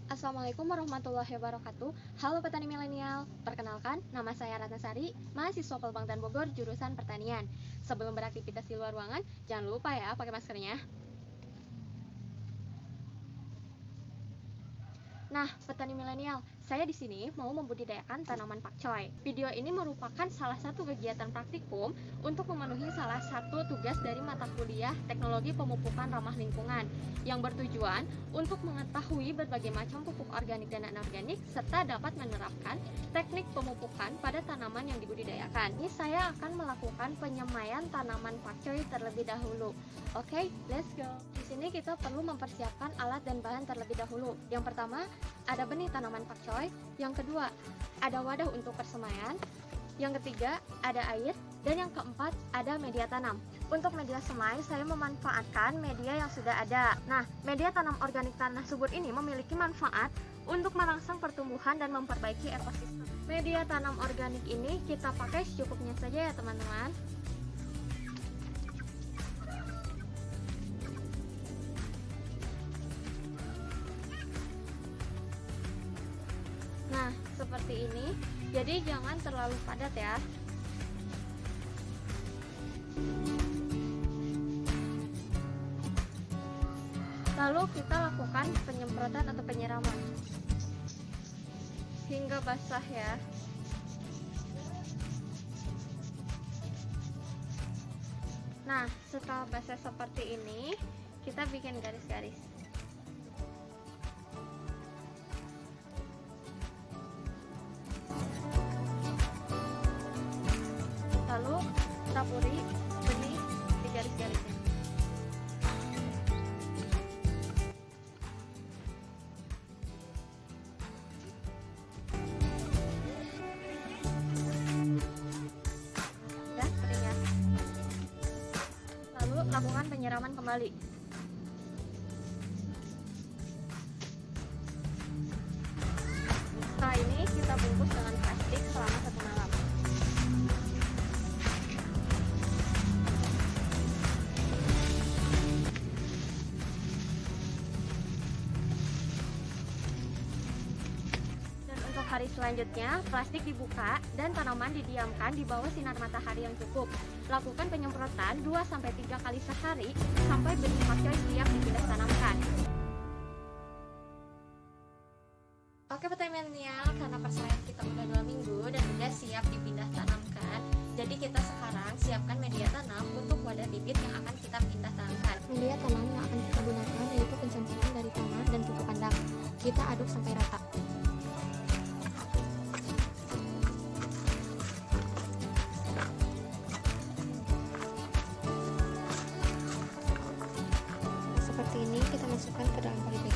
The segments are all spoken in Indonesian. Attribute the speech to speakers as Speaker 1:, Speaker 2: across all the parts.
Speaker 1: Assalamualaikum warahmatullahi wabarakatuh. Halo petani milenial, perkenalkan nama saya Ratnasari, mahasiswa Polbangtan Bogor jurusan pertanian. Sebelum beraktivitas di luar ruangan, jangan lupa ya pakai maskernya. Nah, petani milenial, saya di sini mau membudidayakan tanaman pakcoy. Video ini merupakan salah satu kegiatan praktikum untuk memenuhi salah satu tugas dari mata kuliah Teknologi Pemupukan Ramah Lingkungan yang bertujuan untuk mengetahui berbagai macam pupuk organik dan anorganik serta dapat menerapkan teknik pemupukan pada tanaman yang dibudidayakan. Ini saya akan melakukan penyemaian tanaman pakcoy terlebih dahulu. Oke, let's go. Di sini kita perlu mempersiapkan alat dan bahan terlebih dahulu. Yang pertama, ada benih tanaman pakcoy. Yang kedua, ada wadah untuk persemaian. Yang ketiga, ada air. Dan yang keempat, ada media tanam. Untuk media semai, saya memanfaatkan media yang sudah ada. Nah, media tanam organik tanah subur ini memiliki manfaat untuk merangsang pertumbuhan dan memperbaiki ekosistem. Media tanam organik ini kita pakai secukupnya saja ya teman-teman. Nah, seperti ini. Jadi jangan terlalu padat ya. Lalu kita lakukan penyemprotan atau penyiraman hingga basah ya. Nah, setelah basah seperti ini, kita bikin garis-garis. Lalu taburi benih di garis-garisnya. Udah sepertinya. Lalu lakukan penyiraman kembali. Setelah ini kita bungkus dengan plastik selama 1 malam. Hari selanjutnya, plastik dibuka dan tanaman didiamkan di bawah sinar matahari yang cukup. Lakukan penyemprotan 2-3 kali sehari sampai benih pakcoy siap dipindah tanamkan. Oke petani milenial, karena persemaian kita udah 2 minggu dan udah siap dipindah tanamkan, jadi kita sekarang siapkan media tanam untuk wadah bibit yang akan kita pindah tanamkan. Media tanam yang akan kita gunakan yaitu pencampuran dari tanah dan pupuk kandang. Kita aduk sampai rata. Seperti ini kita masukkan ke dalam polybag.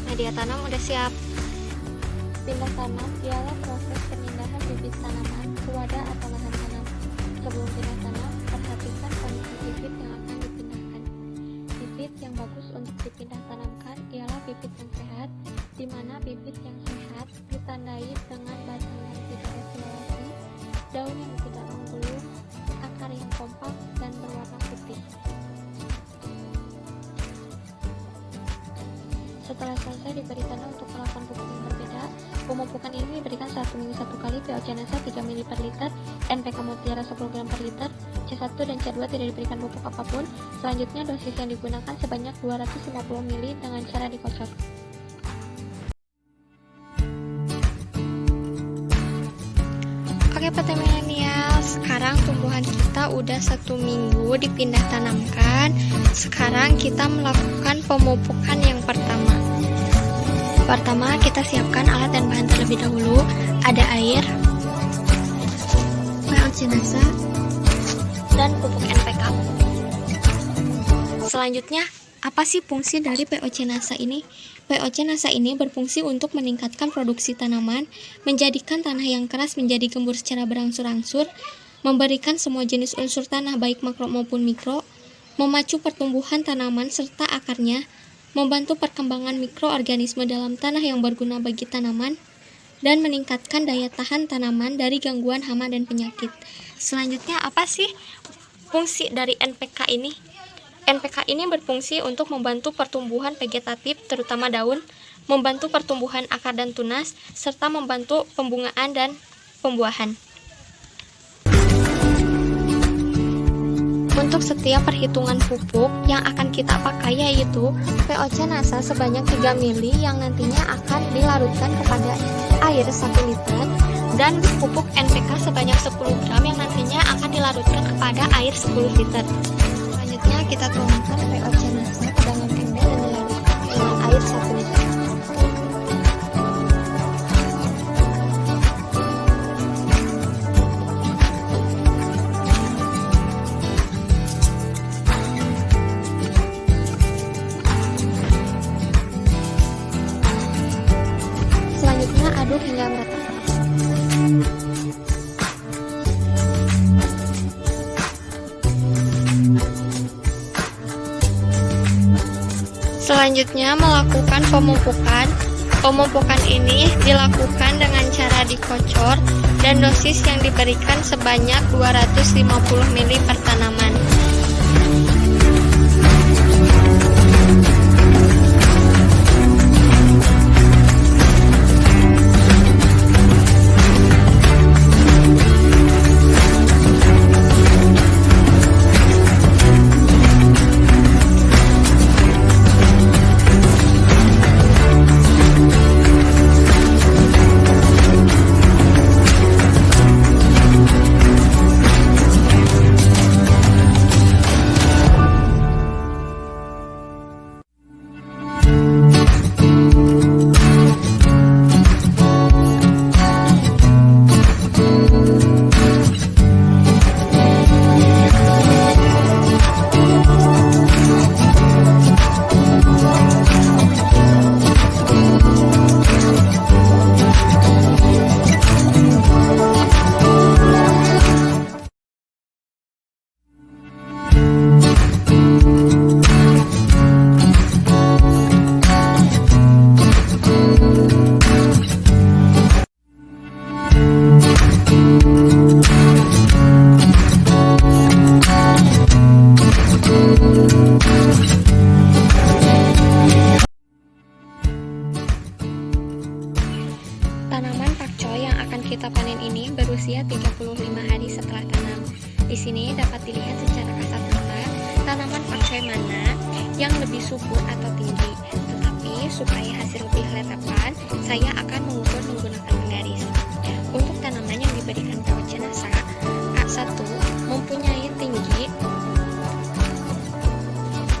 Speaker 1: Media tanam udah siap. Pindah tanam ialah proses pemindahan bibit tanaman ke wadah atau lahan tanam. Sebelum pindah tanam, perhatikan kondisi bibit yang akan dipindahkan. Bibit yang bagus untuk dipindah tanamkan ialah bibit yang sehat, di mana bibit yang sehat ditandai dengan batang yang tidak eksplorasi, daun yang tidak menggulung, akar yang kompak dan berwarna putih. Setelah selesai diberi tanda untuk melakukan pupuk yang berbeda, pemupukan ini diberikan 1 minggu 1 kali, POC NASA 3 ml per liter, NPK Mutiara 10 gram per liter, C1 dan C2 tidak diberikan pupuk apapun. Selanjutnya dosis yang digunakan sebanyak 250 ml dengan cara dikocok. Oke petani milenial, sekarang tumbuhan kita udah 1 minggu dipindah tanamkan. Sekarang kita melakukan pemupukan yang pertama. Pertama kita siapkan alat dan bahan terlebih dahulu. Ada air, POC NASA, dan pupuk NPK. Selanjutnya, apa sih fungsi dari POC NASA ini? POC NASA ini berfungsi untuk meningkatkan produksi tanaman, menjadikan tanah yang keras menjadi gembur secara berangsur-angsur, memberikan semua jenis unsur tanah baik makro maupun mikro, memacu pertumbuhan tanaman serta akarnya, membantu perkembangan mikroorganisme dalam tanah yang berguna bagi tanaman, dan meningkatkan daya tahan tanaman dari gangguan hama dan penyakit. Selanjutnya, apa sih fungsi dari NPK ini? NPK ini berfungsi untuk membantu pertumbuhan vegetatif, terutama daun, membantu pertumbuhan akar dan tunas, serta membantu pembungaan dan pembuahan. Untuk setiap perhitungan pupuk yang akan kita pakai yaitu POC NASA sebanyak 3 mili yang nantinya akan dilarutkan kepada air 1 liter dan pupuk NPK sebanyak 10 gram yang nantinya akan dilarutkan kepada air 10 liter. Selanjutnya kita tuangkan POC NASA ke dalam ember dan dilarutkan dengan air 1 liter. Selanjutnya aduk hingga merata. Selanjutnya melakukan pemupukan. Pemupukan ini dilakukan dengan cara dikocor dan dosis yang diberikan sebanyak 250 ml per tanaman. Tanaman pakcoy yang akan kita panen ini berusia 35 hari setelah tanam. Di sini dapat dilihat secara kasat mata tanaman pakcoy mana yang lebih subur atau tinggi. Tetapi supaya hasil lebih kelihatan, saya akan mengukur menggunakan penggaris. Untuk tanaman yang diberikan POC NASA, A1 mempunyai tinggi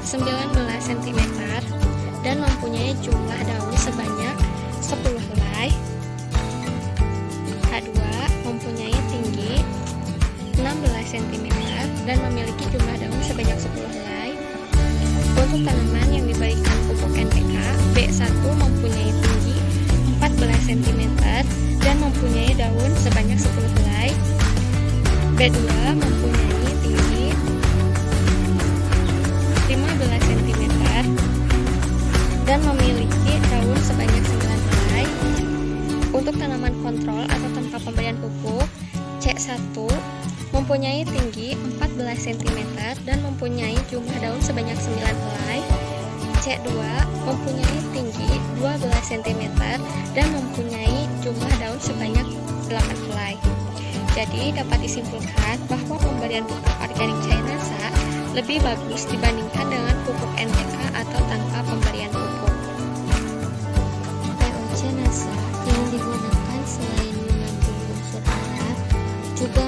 Speaker 1: 19 cm dan mempunyai jumlah daun sebanyak 10 helai. H2 mempunyai tinggi 16 cm dan memiliki jumlah daun sebanyak 10 helai. Untuk tanaman yang diberikan pupuk NPK, B1 mempunyai tinggi 14 cm dan mempunyai daun sebanyak 10 helai. B2 mempunyai tinggi 15 cm dan memiliki daun sebanyak 9 helai. Untuk tanaman kontrol atau tanpa pemberian pupuk, C1 mempunyai tinggi 14 cm dan mempunyai jumlah daun sebanyak 9 helai. C2 mempunyai tinggi 12 cm dan mempunyai jumlah daun sebanyak 8 helai. Jadi dapat disimpulkan bahwa pemberian pupuk organik cair NASA lebih bagus dibandingkan dengan pupuk NPK atau tanpa pemberian pupuk.
Speaker 2: POC NASA yang digunakan selain mengandung unsur hara juga